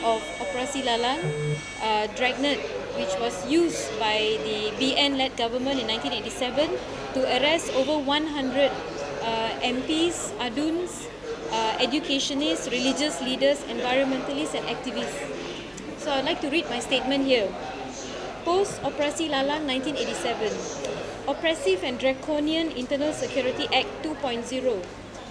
of Operasi Lalang, dragnet, which was used by the BN-led government in 1987 to arrest over 100 MPs, aduns, educationists, religious leaders, environmentalists and activists. So I'd like to read my statement here. Post Operasi Lalang 1987, Oppressive and Draconian Internal Security Act 2.0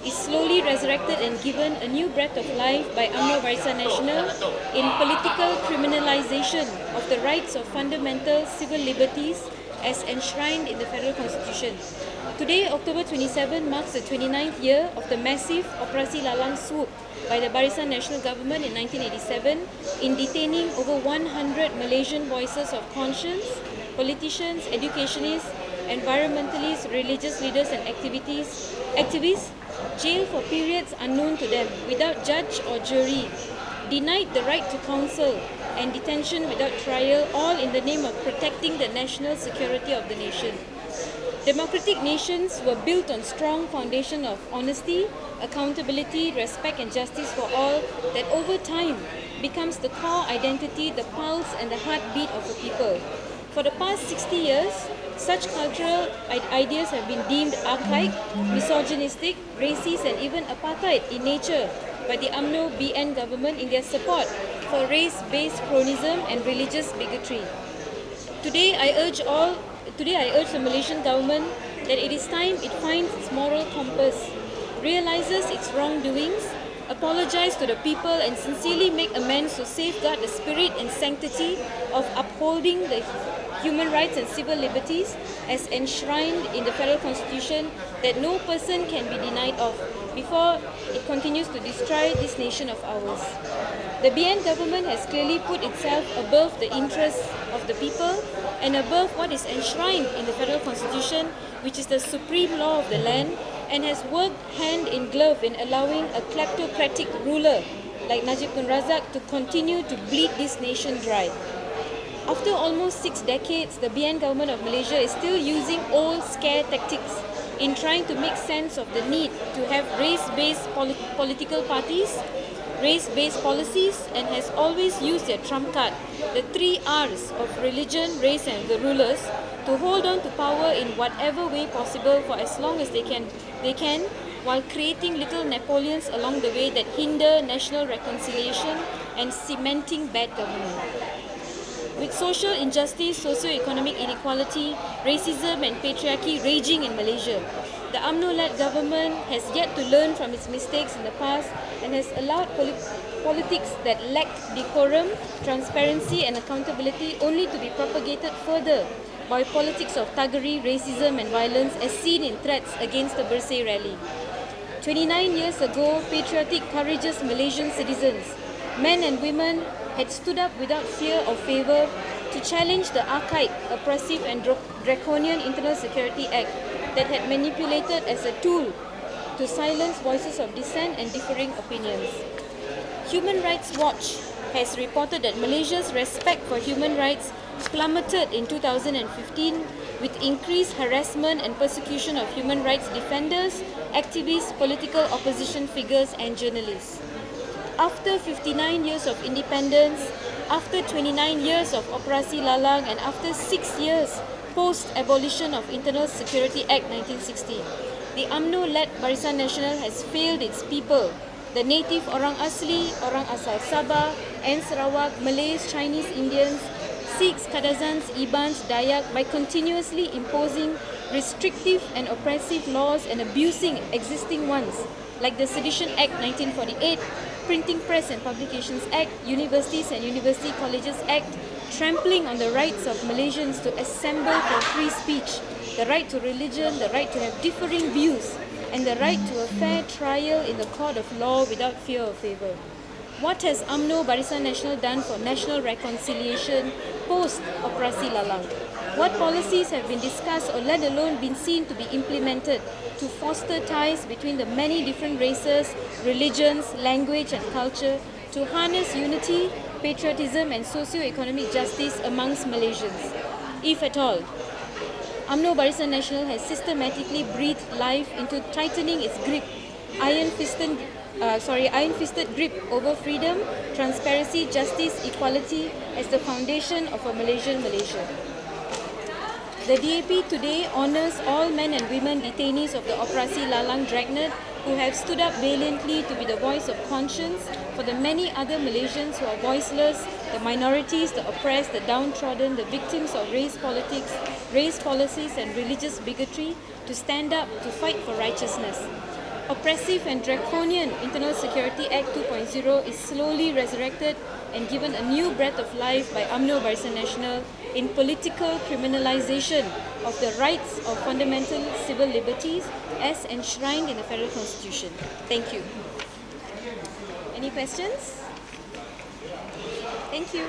is slowly resurrected and given a new breath of life by UMNO Barisan Nasional in political criminalisation of the rights of fundamental civil liberties as enshrined in the Federal Constitution. Today, October 27, marks the 29th year of the massive Operasi Lalang swoop by the Barisan Nasional Government in 1987 in detaining over 100 Malaysian voices of conscience, politicians, educationists, environmentalists, religious leaders and activists jailed for periods unknown to them, without judge or jury, denied the right to counsel, and detention without trial, all in the name of protecting the national security of the nation. Democratic nations were built on strong foundation of honesty, accountability, respect and justice for all that over time becomes the core identity, the pulse and the heartbeat of a people. For the past 60 years, such cultural ideas have been deemed archaic, misogynistic, racist and even apartheid in nature by the UMNO BN government in their support for race-based cronyism and religious bigotry. Today I urge the Malaysian government that it is time it finds its moral compass, realizes its wrongdoings, apologize to the people and sincerely make amends to safeguard the spirit and sanctity of upholding the human rights and civil liberties as enshrined in the Federal Constitution that no person can be denied of before it continues to destroy this nation of ours. The BN government has clearly put itself above the interests of the people and above what is enshrined in the Federal Constitution, which is the supreme law of the land, and has worked hand in glove in allowing a kleptocratic ruler like Najib Tun Razak to continue to bleed this nation dry. After almost 6 decades, the BN government of Malaysia is still using old scare tactics in trying to make sense of the need to have race-based political parties, race-based policies, and has always used their trump card, the 3 R's of religion, race and the rulers, to hold on to power in whatever way possible for as long as they can, while creating little Napoleons along the way that hinder national reconciliation and cementing bad government. With social injustice, socio-economic inequality, racism and patriarchy raging in Malaysia, the UMNO-led government has yet to learn from its mistakes in the past and has allowed politics that lack decorum, transparency and accountability only to be propagated further by politics of thuggery, racism and violence as seen in threats against the Bersih rally. 29 years ago, patriotic, courageous Malaysian citizens, men and women, had stood up without fear or favour to challenge the archaic, oppressive and draconian Internal Security Act that had manipulated as a tool to silence voices of dissent and differing opinions. Human Rights Watch has reported that Malaysia's respect for human rights plummeted in 2015 with increased harassment and persecution of human rights defenders, activists, political opposition figures and journalists. After 59 years of independence, after 29 years of Operasi Lalang and after 6 years post-abolition of Internal Security Act 1960, the UMNO-led Barisan Nasional has failed its people, the native Orang Asli, Orang Asal Sabah and Sarawak, Malays, Chinese, Indians, Sikhs, Kadazans, Ibans, Dayak by continuously imposing restrictive and oppressive laws and abusing existing ones like the Sedition Act 1948, Printing Press and Publications Act, Universities and University Colleges Act, trampling on the rights of Malaysians to assemble for free speech, the right to religion, the right to have differing views, and the right to a fair trial in the court of law without fear or favour. What has UMNO Barisan Nasional done for national reconciliation post-Operasi Lalang? What policies have been discussed or let alone been seen to be implemented to foster ties between the many different races, religions, language and culture to harness unity, patriotism and socio-economic justice amongst Malaysians, if at all? UMNO Barisan Nasional has systematically breathed life into tightening its grip, iron-fisted iron-fisted grip over freedom, transparency, justice, equality as the foundation of a Malaysian Malaysia. The DAP today honours all men and women detainees of the Operasi Lalang dragnet who have stood up valiantly to be the voice of conscience for the many other Malaysians who are voiceless, the minorities, the oppressed, the downtrodden, the victims of race politics, race policies and religious bigotry, to stand up to fight for righteousness. Oppressive and draconian Internal Security Act 2.0 is slowly resurrected and given a new breath of life by UMNO Barisan Nasional in political criminalisation of the rights of fundamental civil liberties as enshrined in the Federal Constitution. Thank you. Any questions? Thank you.